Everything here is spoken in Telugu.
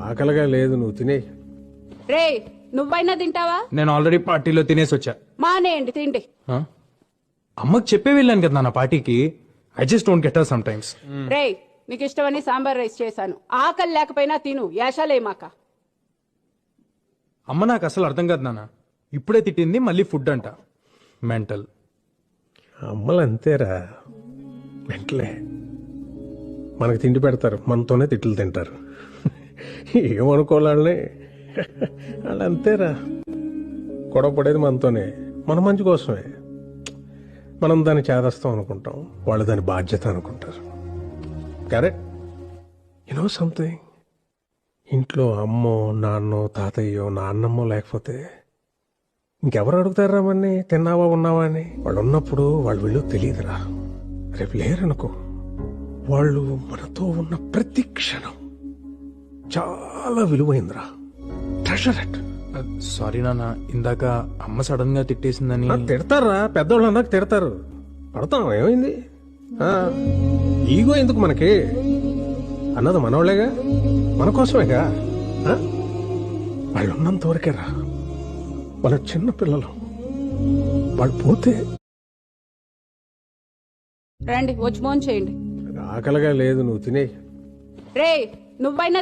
ఆకలిగా లేదు, నువ్వు తినే. రే నువ్వైనా తింటావా? నేను ఆల్రెడీ పార్టీలో తినేసి వచ్చా. మానేయండి తిండి. ఆ? అమ్మకి చెప్పే వెళ్ళాను కదా నా పార్టీకి. I just don't get her sometimes. రే నీకు ఇష్టమని సాంబార్ రైస్ చేశాను, ఆకలి లేకపోయినా తిను, యాషాలేమాక. అమ్మ నాకు అసలు అర్థం కాదు నాన్న. ఇప్పుడే తిట్టింది, మళ్ళీ ఫుడ్ అంట. మెంటల్. అమ్మలు అంతేరా, వెంటలే మనకు తిండి పెడతారు, మనతోనే తిట్లు తింటారు. ఏమనుకోవాలని వాళ్ళు అంతేరా. గొడవ పడేది మనతోనే, మన మంచి కోసమే. మనం దాన్ని చేదస్తాం అనుకుంటాం, వాళ్ళు దాని బాధ్యత అనుకుంటారు. కరెక్ట్. యునో సంథింగ్, ఇంట్లో అమ్మో నాన్నో తాతయ్యో నాన్నమ్మో లేకపోతే ఇంకెవరు అడుగుతారా మన్ని తిన్నావా ఉన్నావా అని? వాళ్ళు ఉన్నప్పుడు వాళ్ళు వీళ్ళు తెలియదురా. రేపు లేరనుకో, వాళ్ళు మనతో ఉన్న ప్రతి క్షణం చాలా విలువైందిరా. Treasure it. సారీ నాన్న, ఇందాక అమ్మ సడన్ గా తిట్టేసిందని. తిడతారా, పెద్దోళ్ళు అన్నాక తిడతారు, పడతాం. ఏమైంది? ఈగో ఎందుకు మనకి? అన్నది మనోళ్లేగా, మన కోసమేగా. వాళ్ళు ఉన్నంత వరకేరా. వాళ్ళ చిన్న పిల్లలు, వాళ్ళు పోతే. రండి వచ్చి మోన్ చేయండి. ఆకలిగా లేదు, నువ్వు తినే. రే నువ్వైనా